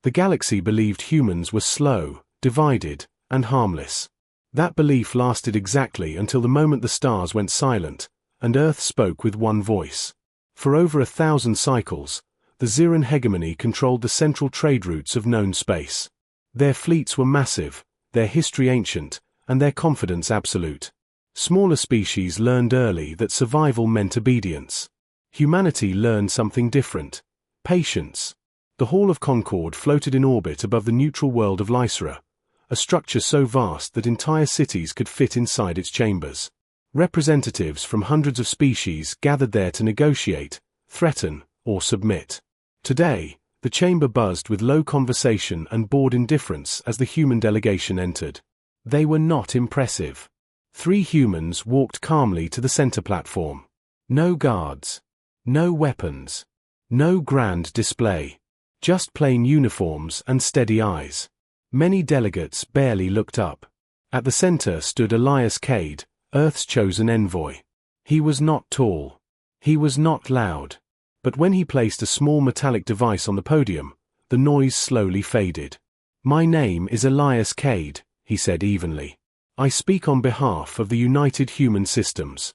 The galaxy believed humans were slow, divided, and harmless. That belief lasted exactly until the moment the stars went silent, and Earth spoke with one voice. For over 1,000 cycles, the Ziran hegemony controlled the central trade routes of known space. Their fleets were massive, their history ancient, and their confidence absolute. Smaller species learned early that survival meant obedience. Humanity learned something different: patience. The Hall of Concord floated in orbit above the neutral world of Lysera, a structure so vast that entire cities could fit inside its chambers. Representatives from hundreds of species gathered there to negotiate, threaten, or submit. Today, the chamber buzzed with low conversation and bored indifference as the human delegation entered. They were not impressive. 3 humans walked calmly to the center platform. No guards. No weapons. No grand display. Just plain uniforms and steady eyes. Many delegates barely looked up. At the center stood Elias Cade, Earth's chosen envoy. He was not tall. He was not loud. But when he placed a small metallic device on the podium, the noise slowly faded. "My name is Elias Cade," he said evenly. "I speak on behalf of the United Human Systems."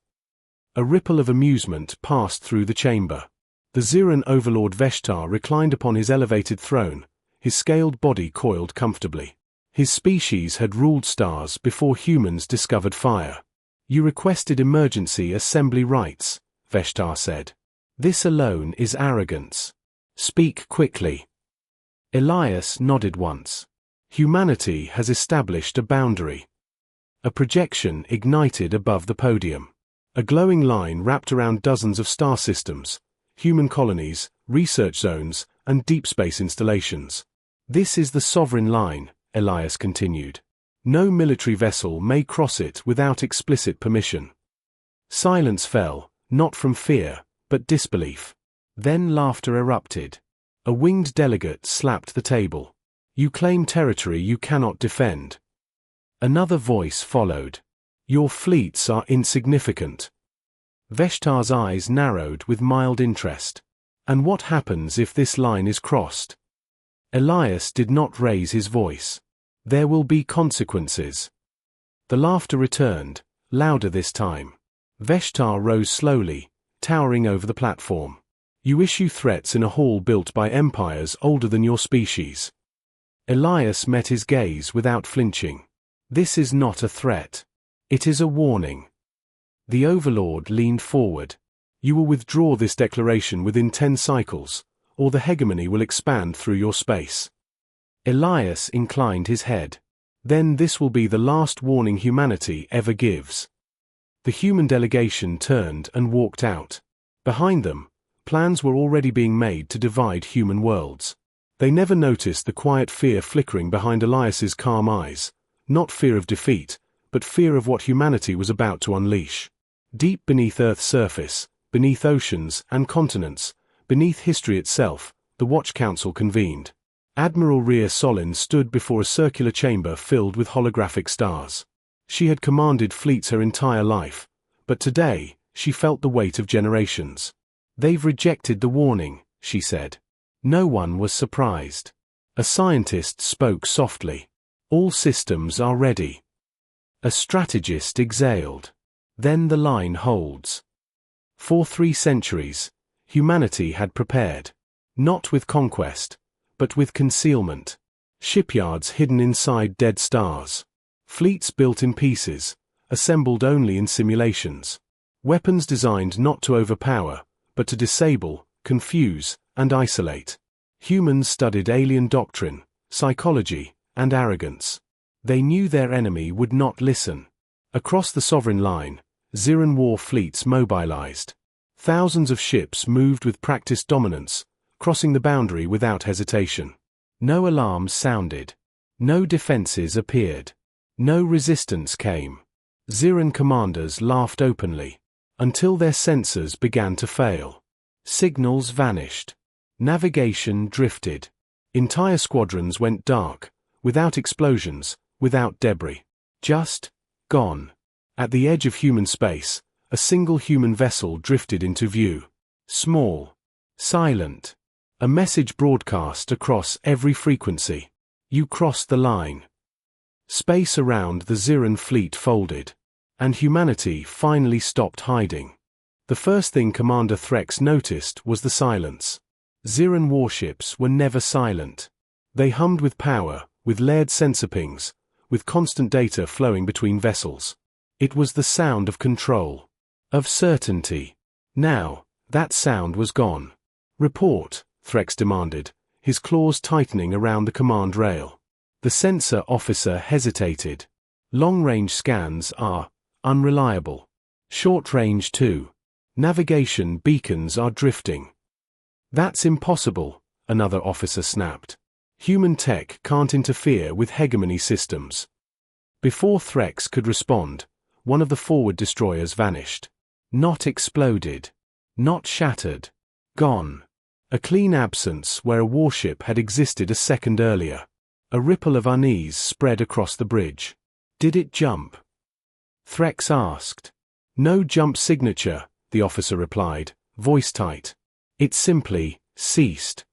A ripple of amusement passed through the chamber. The Ziran overlord Veshtar reclined upon his elevated throne, his scaled body coiled comfortably. His species had ruled stars before humans discovered fire. "You requested emergency assembly rights," Veshtar said. "This alone is arrogance. Speak quickly." Elias nodded once. Humanity has established a boundary. A projection ignited above the podium. A glowing line wrapped around dozens of star systems, human colonies, research zones, and deep space installations. "This is the sovereign line," Elias continued. "No military vessel may cross it without explicit permission." Silence fell, not from fear, but disbelief. Then laughter erupted. A winged delegate slapped the table. "You claim territory you cannot defend." Another voice followed. "Your fleets are insignificant." Veshtar's eyes narrowed with mild interest. "And what happens if this line is crossed?" Elias did not raise his voice. "There will be consequences." The laughter returned, louder this time. Veshtar rose slowly, towering over the platform. "You issue threats in a hall built by empires older than your species." Elias met his gaze without flinching. "This is not a threat. It is a warning." The Overlord leaned forward. "You will withdraw this declaration within 10 cycles, or the hegemony will expand through your space." Elias inclined his head. "Then this will be the last warning humanity ever gives." The human delegation turned and walked out. Behind them, plans were already being made to divide human worlds. They never noticed the quiet fear flickering behind Elias's calm eyes, not fear of defeat, but fear of what humanity was about to unleash. Deep beneath Earth's surface, beneath oceans and continents, beneath history itself, the Watch Council convened. Admiral Rhea Solin stood before a circular chamber filled with holographic stars. She had commanded fleets her entire life, but today, she felt the weight of generations. "They've rejected the warning," she said. No one was surprised. A scientist spoke softly. "All systems are ready." A strategist exhaled. "Then the line holds." For 3 centuries, humanity had prepared. Not with conquest, but with concealment. Shipyards hidden inside dead stars. Fleets built in pieces, assembled only in simulations. Weapons designed not to overpower, but to disable, confuse, and isolate. Humans studied alien doctrine, psychology, and arrogance. They knew their enemy would not listen. Across the sovereign line, Ziran war fleets mobilized. Thousands of ships moved with practiced dominance, crossing the boundary without hesitation. No alarms sounded. No defenses appeared. No resistance came. Ziran commanders laughed openly, until their sensors began to fail. Signals vanished. Navigation drifted. Entire squadrons went dark, without explosions, without debris. Just gone. At the edge of human space, a single human vessel drifted into view. Small. Silent. A message broadcast across every frequency. You crossed the line. Space around the Ziran fleet folded, and humanity finally stopped hiding. The first thing Commander Threx noticed was the silence. Ziran warships were never silent. They hummed with power, with layered sensor pings, with constant data flowing between vessels. It was the sound of control, of certainty. Now, that sound was gone. Report, Threx demanded, his claws tightening around the command rail. The sensor officer hesitated. Long-range scans are unreliable. Short-range too. Navigation beacons are drifting. That's impossible, another officer snapped. Human tech can't interfere with hegemony systems. Before Threx could respond, one of the forward destroyers vanished. Not exploded. Not shattered. Gone. A clean absence where a warship had existed a second earlier. A ripple of unease spread across the bridge. Did it jump? Threx asked. No jump signature, the officer replied, voice tight. It simply ceased.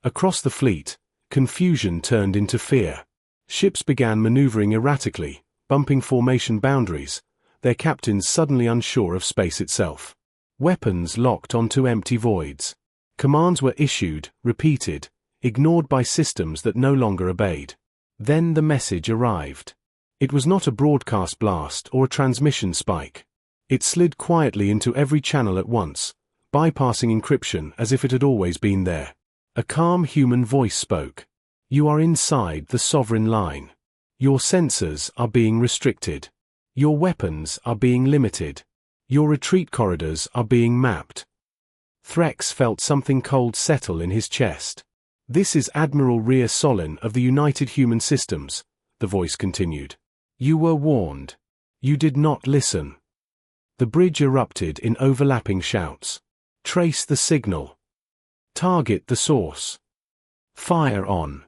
Across the fleet, confusion turned into fear. Ships began maneuvering erratically, bumping formation boundaries, their captains suddenly unsure of space itself. Weapons locked onto empty voids. Commands were issued, repeated, ignored by systems that no longer obeyed. Then the message arrived. It was not a broadcast blast or a transmission spike. It slid quietly into every channel at once, bypassing encryption as if it had always been there. A calm human voice spoke. You are inside the sovereign line. Your sensors are being restricted. Your weapons are being limited. Your retreat corridors are being mapped. Threx felt something cold settle in his chest. This is Admiral Rhea Solin of the United Human Systems, the voice continued. You were warned. You did not listen. The bridge erupted in overlapping shouts. Trace the signal. Target the source. Fire on.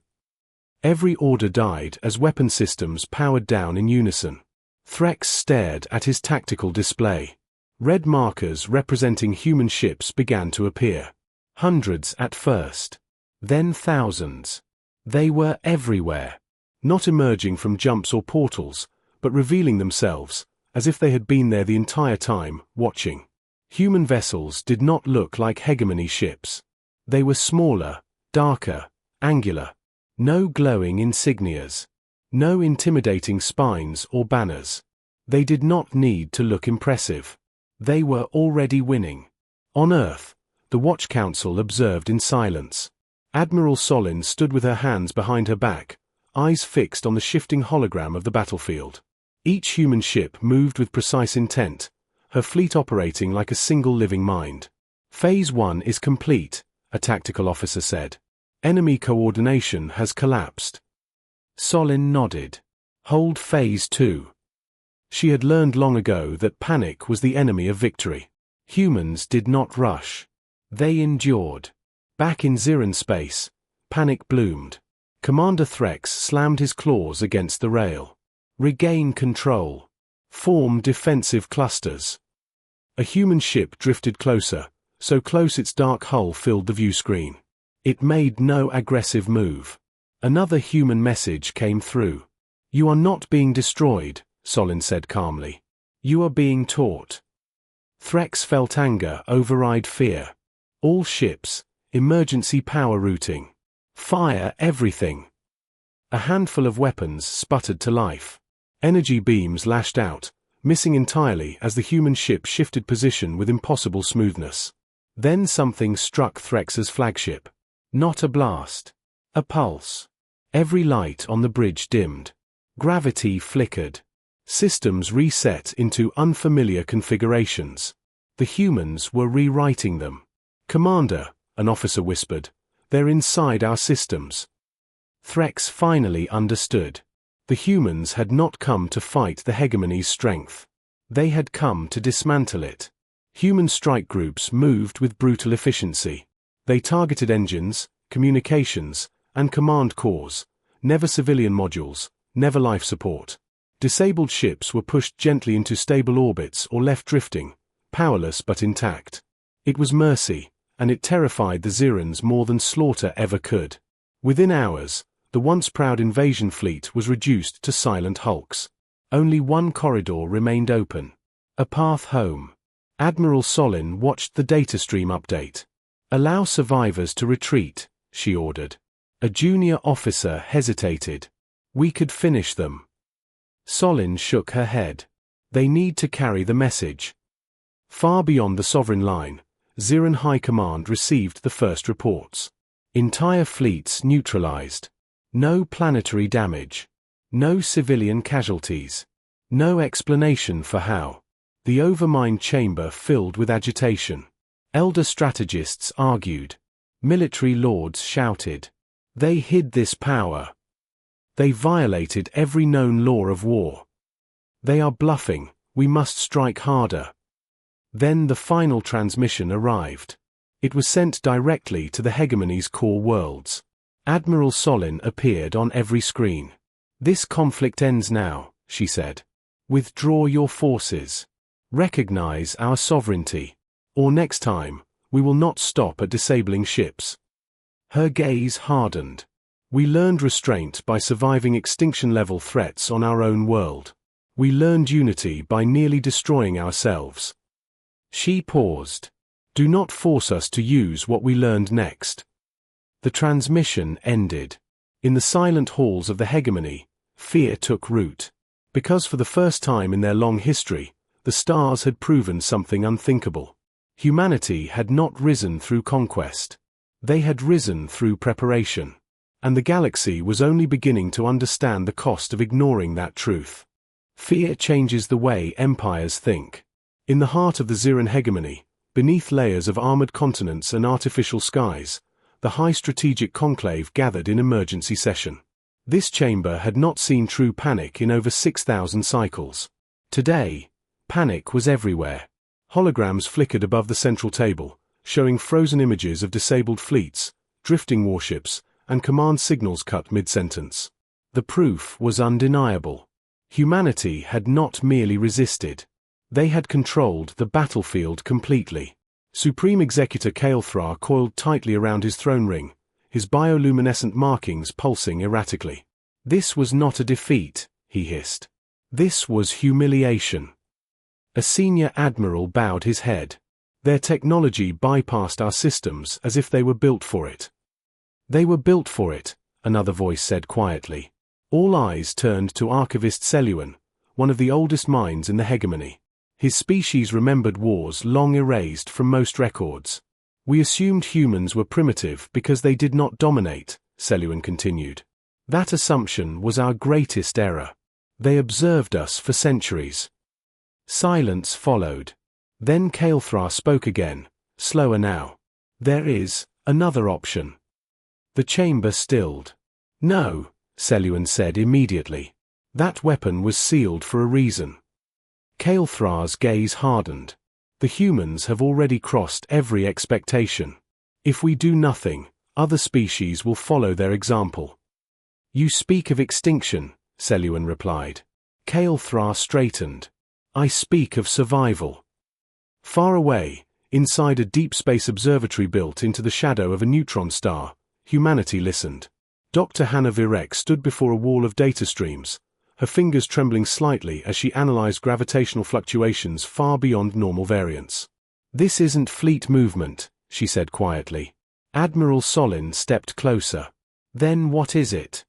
Every order died as weapon systems powered down in unison. Threx stared at his tactical display. Red markers representing human ships began to appear. Hundreds at first. Then thousands. They were everywhere. Not emerging from jumps or portals, but revealing themselves, as if they had been there the entire time, watching. Human vessels did not look like hegemony ships. They were smaller, darker, angular. No glowing insignias. No intimidating spines or banners. They did not need to look impressive. They were already winning. On Earth, the Watch Council observed in silence. Admiral Solin stood with her hands behind her back, eyes fixed on the shifting hologram of the battlefield. Each human ship moved with precise intent, her fleet operating like a single living mind. Phase 1 is complete, a tactical officer said. Enemy coordination has collapsed. Solin nodded. Hold Phase 2. She had learned long ago that panic was the enemy of victory. Humans did not rush. They endured. Back in Ziran space, panic bloomed. Commander Threx slammed his claws against the rail. Regain control. Form defensive clusters. A human ship drifted closer, so close its dark hull filled the view screen. It made no aggressive move. Another human message came through. You are not being destroyed, Solin said calmly. You are being taught. Threx felt anger override fear. All ships, emergency power routing. Fire everything. A handful of weapons sputtered to life. Energy beams lashed out, missing entirely as the human ship shifted position with impossible smoothness. Then something struck Threx's flagship. Not a blast. A pulse. Every light on the bridge dimmed. Gravity flickered. Systems reset into unfamiliar configurations. The humans were rewriting them. Commander, an officer whispered, they're inside our systems. Threx finally understood. The humans had not come to fight the hegemony's strength. They had come to dismantle it. Human strike groups moved with brutal efficiency. They targeted engines, communications, and command cores, never civilian modules, never life support. Disabled ships were pushed gently into stable orbits or left drifting, powerless but intact. It was mercy, and it terrified the Zirans more than slaughter ever could. Within hours, the once proud invasion fleet was reduced to silent hulks. Only one corridor remained open. A path home. Admiral Solin watched the datastream update. "Allow survivors to retreat," she ordered. A junior officer hesitated. "We could finish them." Solin shook her head. "They need to carry the message." Far beyond the Sovereign line, Ziran High Command received the first reports. Entire fleets neutralized. No planetary damage. No civilian casualties. No explanation for how. The overmind chamber filled with agitation. Elder strategists argued. Military lords shouted. They hid this power. They violated every known law of war. They are bluffing, we must strike harder. Then the final transmission arrived. It was sent directly to the hegemony's core worlds. Admiral Solin appeared on every screen. "This conflict ends now," she said. "Withdraw your forces. Recognize our sovereignty. Or next time, we will not stop at disabling ships." Her gaze hardened. "We learned restraint by surviving extinction-level threats on our own world. We learned unity by nearly destroying ourselves." She paused. "Do not force us to use what we learned next." The transmission ended. In the silent halls of the hegemony, fear took root. Because for the first time in their long history, the stars had proven something unthinkable. Humanity had not risen through conquest. They had risen through preparation. And the galaxy was only beginning to understand the cost of ignoring that truth. Fear changes the way empires think. In the heart of the Ziran hegemony, beneath layers of armored continents and artificial skies, the high strategic conclave gathered in emergency session. This chamber had not seen true panic in over 6,000 cycles. Today, panic was everywhere. Holograms flickered above the central table, showing frozen images of disabled fleets, drifting warships, and command signals cut mid-sentence. The proof was undeniable. Humanity had not merely resisted. They had controlled the battlefield completely. Supreme Executor Kael'thra coiled tightly around his throne ring, his bioluminescent markings pulsing erratically. "This was not a defeat," he hissed. "This was humiliation." A senior admiral bowed his head. "Their technology bypassed our systems as if they were built for it." "They were built for it," another voice said quietly. All eyes turned to Archivist Seluan, one of the oldest minds in the hegemony. His species remembered wars long erased from most records. "We assumed humans were primitive because they did not dominate," Seluan continued. "That assumption was our greatest error. They observed us for centuries." Silence followed. Then Kael'thra spoke again, slower now. "There is another option." The chamber stilled. "No," Seluan said immediately. "That weapon was sealed for a reason." Kael'thra's gaze hardened. "The humans have already crossed every expectation. If we do nothing, other species will follow their example." "You speak of extinction," Seluan replied. Kael'thra straightened. "I speak of survival." Far away, inside a deep space observatory built into the shadow of a neutron star, humanity listened. Dr. Hannah Virek stood before a wall of data streams, her fingers trembling slightly as she analyzed gravitational fluctuations far beyond normal variance. "This isn't fleet movement," she said quietly. Admiral Solin stepped closer. "Then what is it?"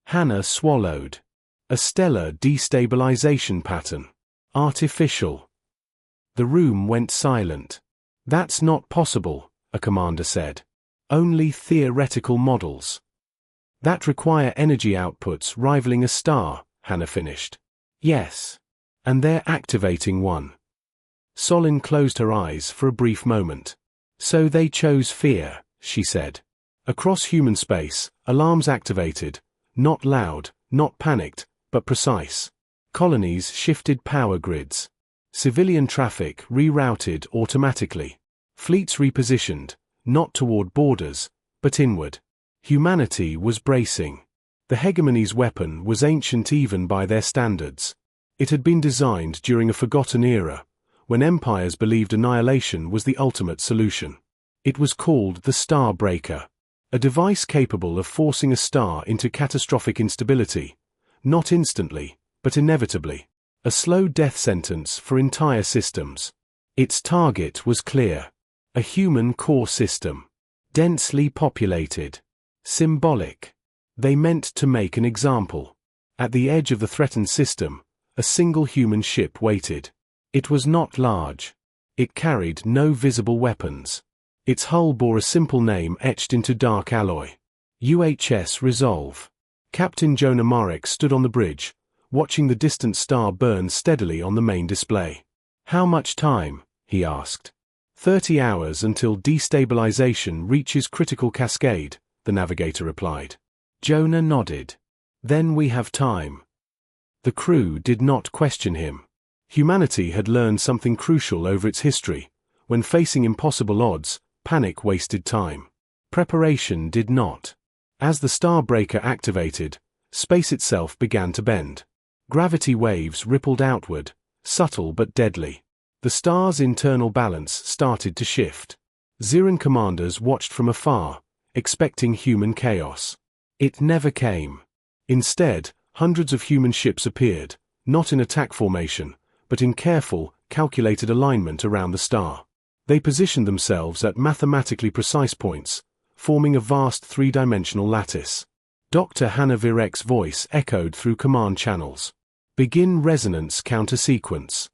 Hannah swallowed. "A stellar destabilization pattern. Artificial." The room went silent. "That's not possible," a commander said. "Only theoretical models." "That require energy outputs rivaling a star," Hannah finished. "Yes. And they're activating one." Solin closed her eyes for a brief moment. "So they chose fear," she said. Across human space, alarms activated, not loud, not panicked, but precise. Colonies shifted power grids. Civilian traffic rerouted automatically. Fleets repositioned, not toward borders, but inward. Humanity was bracing. The hegemony's weapon was ancient even by their standards. It had been designed during a forgotten era, when empires believed annihilation was the ultimate solution. It was called the Star Breaker, a device capable of forcing a star into catastrophic instability, not instantly, but inevitably. A slow death sentence for entire systems. Its target was clear. A human core system. Densely populated. Symbolic. They meant to make an example. At the edge of the threatened system, a single human ship waited. It was not large. It carried no visible weapons. Its hull bore a simple name etched into dark alloy. UHS Resolve. Captain Jonah Marek stood on the bridge, watching the distant star burn steadily on the main display. "How much time?" he asked. 30 hours until destabilization reaches critical cascade, the navigator replied. Jonah nodded. "Then we have time." The crew did not question him. Humanity had learned something crucial over its history. When facing impossible odds, panic wasted time. Preparation did not. As the Star Breaker activated, space itself began to bend. Gravity waves rippled outward, subtle but deadly. The star's internal balance started to shift. Ziran commanders watched from afar, expecting human chaos. It never came. Instead, hundreds of human ships appeared, not in attack formation, but in careful, calculated alignment around the star. They positioned themselves at mathematically precise points, forming a vast three-dimensional lattice. Dr. Hannah Virek's voice echoed through command channels. "Begin resonance counter-sequence."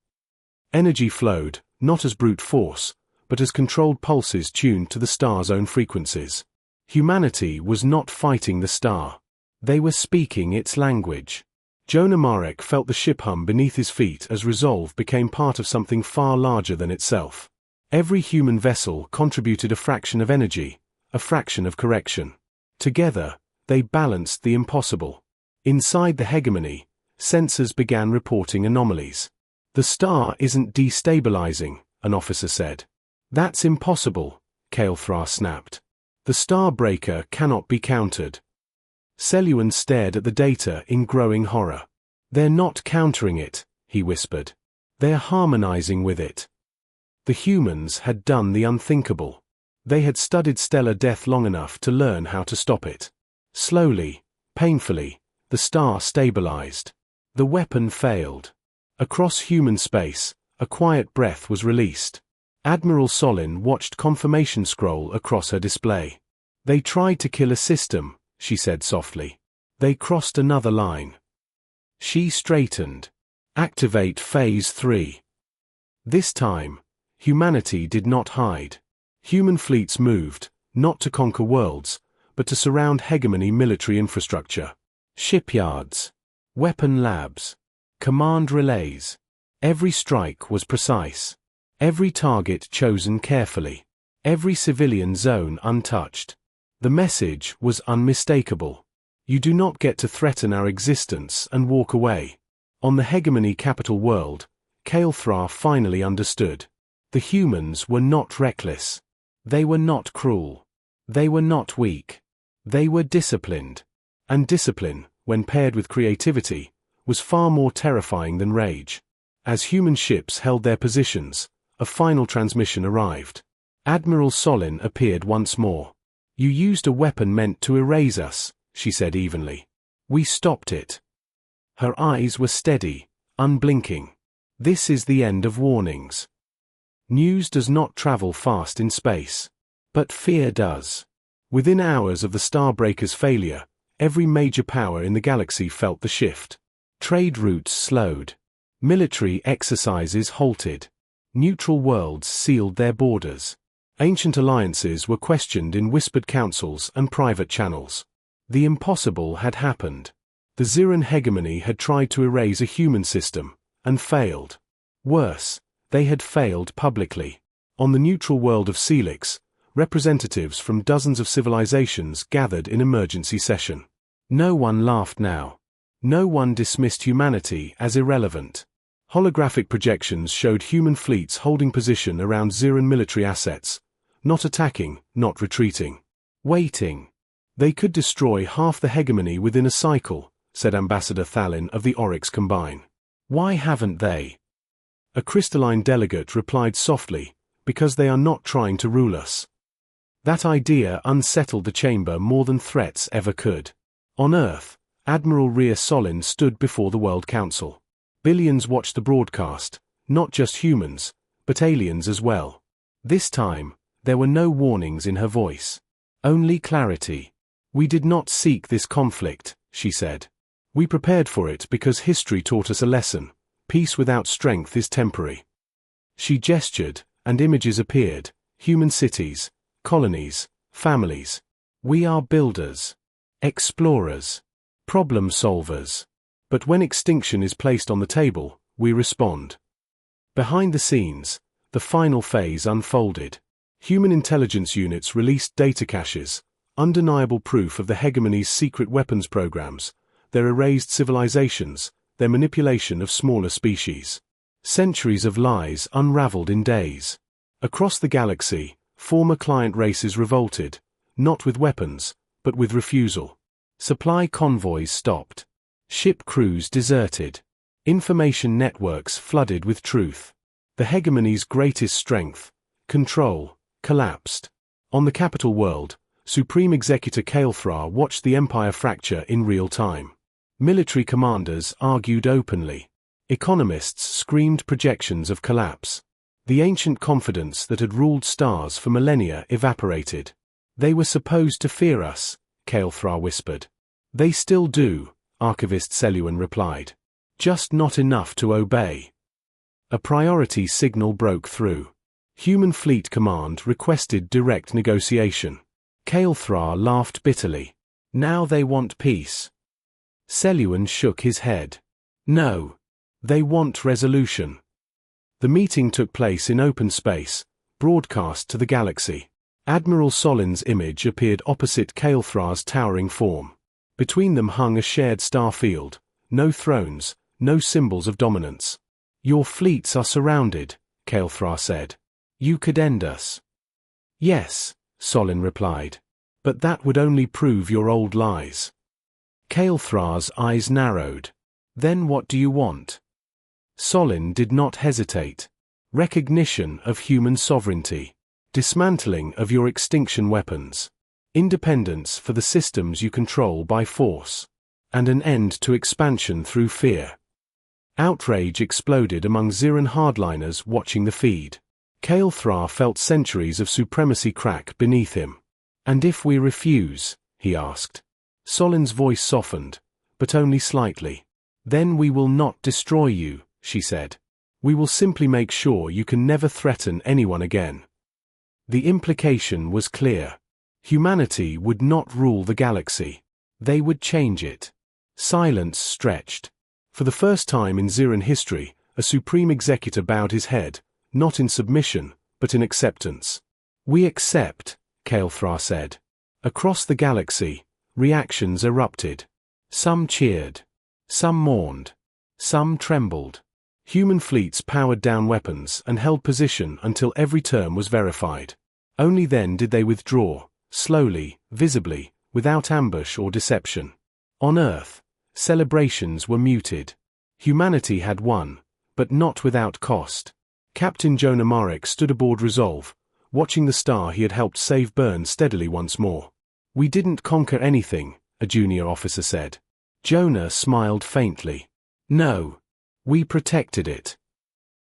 Energy flowed, not as brute force, but as controlled pulses tuned to the star's own frequencies. Humanity was not fighting the star. They were speaking its language. Jonah Marek felt the ship hum beneath his feet as resolve became part of something far larger than itself. Every human vessel contributed a fraction of energy, a fraction of correction. Together, they balanced the impossible. Inside the hegemony, sensors began reporting anomalies. "The star isn't destabilizing," an officer said. "That's impossible," Kael'thra snapped. "The Star Breaker cannot be countered." Seleuan stared at the data in growing horror. "They're not countering it," he whispered. "They're harmonizing with it." The humans had done the unthinkable. They had studied stellar death long enough to learn how to stop it. Slowly, painfully, the star stabilized. The weapon failed. Across human space, a quiet breath was released. Admiral Solin watched confirmation scroll across her display. "They tried to kill a system," she said softly. "They crossed another line." She straightened. "Activate Phase 3. This time, humanity did not hide. Human fleets moved, not to conquer worlds, but to surround hegemony military infrastructure. Shipyards. Weapon labs. Command relays. Every strike was precise. Every target chosen carefully. Every civilian zone untouched. The message was unmistakable. You do not get to threaten our existence and walk away. On the hegemony capital world, Kael'thra finally understood. The humans were not reckless. They were not cruel. They were not weak. They were disciplined. And discipline, when paired with creativity, was far more terrifying than rage. As human ships held their positions, a final transmission arrived. Admiral Solin appeared once more. "You used a weapon meant to erase us," she said evenly. "We stopped it." Her eyes were steady, unblinking. "This is the end of warnings. News does not travel fast in space. But fear does." Within hours of the Starbreaker's failure, every major power in the galaxy felt the shift. Trade routes slowed. Military exercises halted. Neutral worlds sealed their borders. Ancient alliances were questioned in whispered councils and private channels. The impossible had happened. The Ziran hegemony had tried to erase a human system, and failed. Worse, they had failed publicly. On the neutral world of Celix, representatives from dozens of civilizations gathered in emergency session. No one laughed now. No one dismissed humanity as irrelevant. Holographic projections showed human fleets holding position around Ziran military assets, not attacking, not retreating. Waiting. "They could destroy half the hegemony within a cycle," said Ambassador Thalin of the Oryx Combine. "Why haven't they?" A crystalline delegate replied softly, "Because they are not trying to rule us." That idea unsettled the chamber more than threats ever could. On Earth, Admiral Rhea Solin stood before the World Council. Billions watched the broadcast, not just humans, but aliens as well. This time, there were no warnings in her voice. Only clarity. "We did not seek this conflict," she said. "We prepared for it because history taught us a lesson. Peace without strength is temporary." She gestured, and images appeared: human cities, colonies, families. "We are builders, explorers, problem solvers. But when extinction is placed on the table, we respond." Behind the scenes, the final phase unfolded. Human intelligence units released data caches, undeniable proof of the hegemony's secret weapons programs, their erased civilizations, their manipulation of smaller species. Centuries of lies unraveled in days. Across the galaxy, former client races revolted, not with weapons, but with refusal. Supply convoys stopped. Ship crews deserted. Information networks flooded with truth. The hegemony's greatest strength, control, collapsed. On the capital world, Supreme Executor Kael'thra watched the empire fracture in real time. Military commanders argued openly. Economists screamed projections of collapse. The ancient confidence that had ruled stars for millennia evaporated. "They were supposed to fear us," Kael'thra whispered. "They still do," Archivist Seluan replied. "Just not enough to obey." A priority signal broke through. Human Fleet Command requested direct negotiation. Kael'thra laughed bitterly. "Now they want peace." Seluan shook his head. "No. They want resolution." The meeting took place in open space, broadcast to the galaxy. Admiral Solin's image appeared opposite Kael'thra's towering form. Between them hung a shared star field, no thrones, no symbols of dominance. "Your fleets are surrounded," Kael'thra said. "You could end us." "Yes," Solin replied. "But that would only prove your old lies." Kael'thra's eyes narrowed. "Then what do you want?" Solin did not hesitate. "Recognition of human sovereignty. Dismantling of your extinction weapons. Independence for the systems you control by force. And an end to expansion through fear." Outrage exploded among Ziran hardliners watching the feed. Kael'thra felt centuries of supremacy crack beneath him. "And if we refuse?" he asked. Solin's voice softened, but only slightly. "Then we will not destroy you," she said. "We will simply make sure you can never threaten anyone again." The implication was clear. Humanity would not rule the galaxy. They would change it. Silence stretched. For the first time in Ziran history, a Supreme Executor bowed his head, not in submission, but in acceptance. "We accept," Kael'thra said. Across the galaxy, reactions erupted. Some cheered. Some mourned. Some trembled. Human fleets powered down weapons and held position until every term was verified. Only then did they withdraw, slowly, visibly, without ambush or deception. On Earth, celebrations were muted. Humanity had won, but not without cost. Captain Jonah Marek stood aboard Resolve, watching the star he had helped save burn steadily once more. "We didn't conquer anything," a junior officer said. Jonah smiled faintly. "No. We protected it."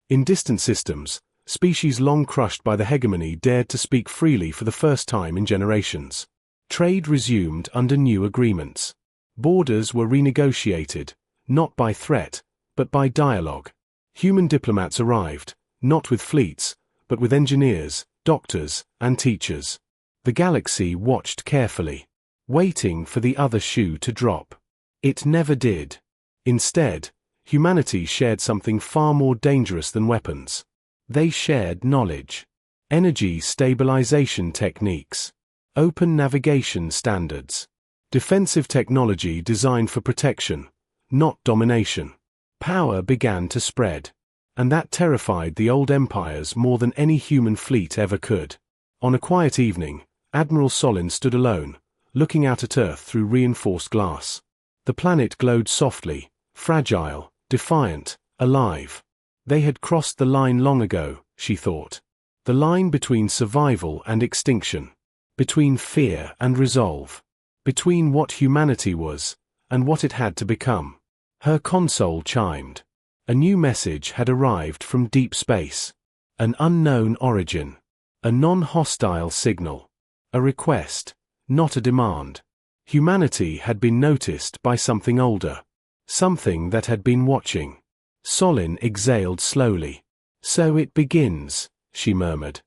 In distant systems, species long crushed by the hegemony dared to speak freely for the first time in generations. Trade resumed under new agreements. Borders were renegotiated, not by threat, but by dialogue. Human diplomats arrived, not with fleets, but with engineers, doctors, and teachers. The galaxy watched carefully, waiting for the other shoe to drop. It never did. Instead, humanity shared something far more dangerous than weapons. They shared knowledge, energy stabilization techniques, open navigation standards, defensive technology designed for protection, not domination. Power began to spread, and that terrified the old empires more than any human fleet ever could. On a quiet evening, Admiral Solin stood alone, looking out at Earth through reinforced glass. The planet glowed softly, fragile, defiant, alive. They had crossed the line long ago, she thought. The line between survival and extinction. between fear and resolve, between what humanity was and what it had to become. Her console chimed. A new message had arrived from deep space. An unknown origin. A non-hostile signal. A request, not a demand. Humanity had been noticed by something older. Something that had been watching. Solin exhaled slowly. "So it begins," she murmured.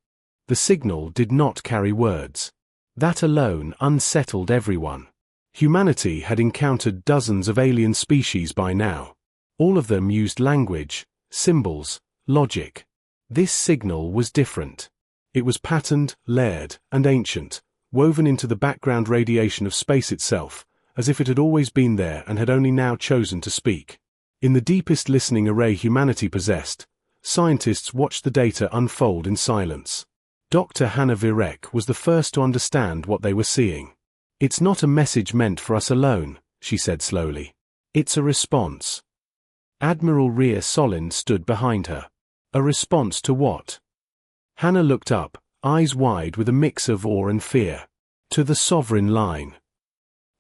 The signal did not carry words. That alone unsettled everyone. Humanity had encountered dozens of alien species by now. All of them used language, symbols, logic. This signal was different. It was patterned, layered, and ancient, woven into the background radiation of space itself, as if it had always been there and had only now chosen to speak. In the deepest listening array humanity possessed, scientists watched the data unfold in silence. Dr. Hannah Virek was the first to understand what they were seeing. "It's not a message meant for us alone," she said slowly. "It's a response." Admiral Rhea Solin stood behind her. A response to what? Hannah looked up, eyes wide with a mix of awe and fear. To the sovereign line.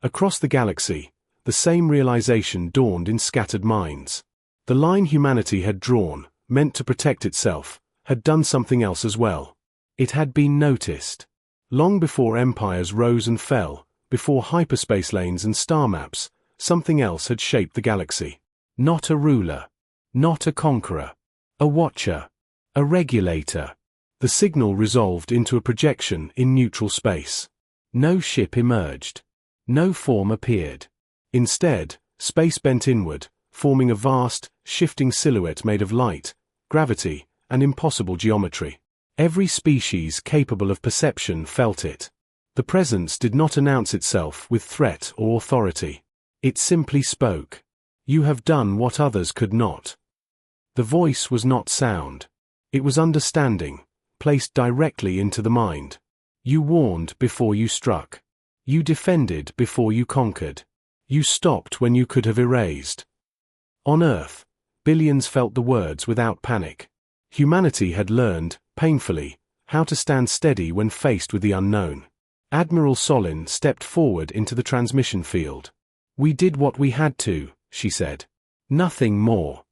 Across the galaxy, the same realization dawned in scattered minds. The line humanity had drawn, meant to protect itself, had done something else as well. It had been noticed. Long before empires rose and fell, before hyperspace lanes and star maps, something else had shaped the galaxy. Not a ruler. Not a conqueror. A watcher. A regulator. The signal resolved into a projection in neutral space. No ship emerged. No form appeared. Instead, space bent inward, forming a vast, shifting silhouette made of light, gravity, and impossible geometry. Every species capable of perception felt it. The presence did not announce itself with threat or authority. It simply spoke. "You have done what others could not." The voice was not sound. It was understanding, placed directly into the mind. You warned before you struck. You defended before you conquered. You stopped when you could have erased. On Earth, billions felt the words without panic. Humanity had learned, painfully, how to stand steady when faced with the unknown. Admiral Solin stepped forward into the transmission field. "We did what we had to," she said. "Nothing more."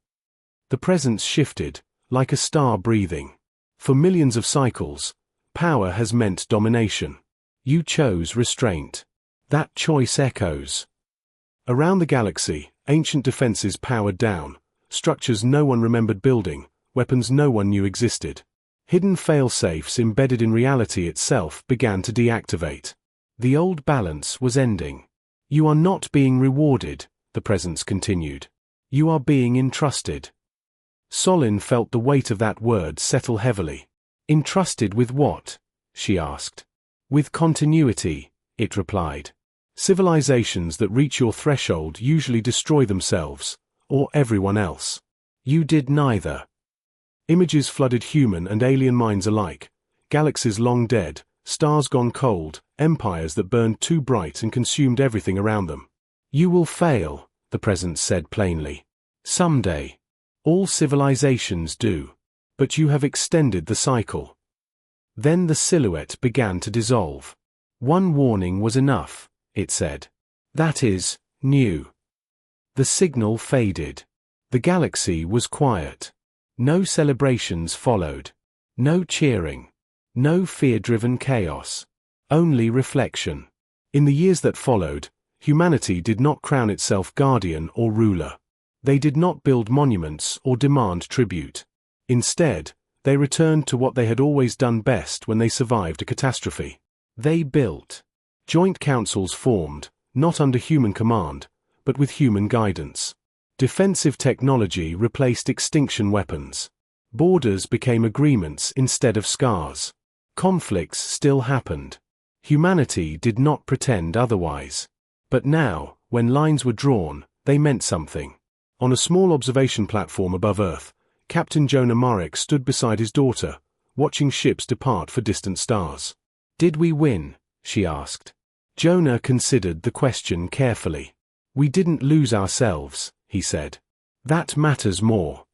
The presence shifted, like a star breathing. For millions of cycles, power has meant domination. You chose restraint. That choice echoes. Around the galaxy, ancient defenses powered down, structures no one remembered building, weapons no one knew existed. Hidden fail-safes embedded in reality itself began to deactivate. The old balance was ending. "You are not being rewarded," the presence continued. "You are being entrusted." Solin felt the weight of that word settle heavily. "Entrusted with what?" she asked. "With continuity," it replied. "Civilizations that reach your threshold usually destroy themselves, or everyone else. You did neither." Images flooded human and alien minds alike. Galaxies long dead, stars gone cold, empires that burned too bright and consumed everything around them. "You will fail," the presence said plainly. "Someday. All civilizations do. But you have extended the cycle." Then the silhouette began to dissolve. "One warning was enough," it said. "That is, new." The signal faded. The galaxy was quiet. No celebrations followed. No cheering. No fear-driven chaos. Only reflection. In the years that followed, humanity did not crown itself guardian or ruler. They did not build monuments or demand tribute. Instead, they returned to what they had always done best when they survived a catastrophe. They built. Joint councils formed, not under human command, but with human guidance. Defensive technology replaced extinction weapons. Borders became agreements instead of scars. Conflicts still happened. Humanity did not pretend otherwise. But now, when lines were drawn, they meant something. On a small observation platform above Earth, Captain Jonah Marek stood beside his daughter, watching ships depart for distant stars. "Did we win?" she asked. Jonah considered the question carefully. "We didn't lose ourselves," he said. "That matters more."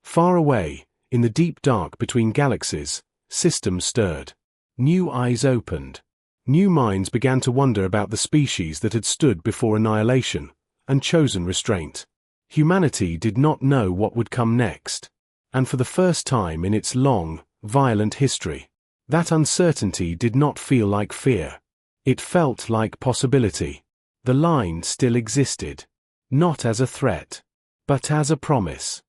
Far away, in the deep dark between galaxies, systems stirred. New eyes opened. New minds began to wonder about the species that had stood before annihilation and chosen restraint. Humanity did not know what would come next, and for the first time in its long, violent history, that uncertainty did not feel like fear. It felt like possibility. The line still existed, not as a threat, but as a promise.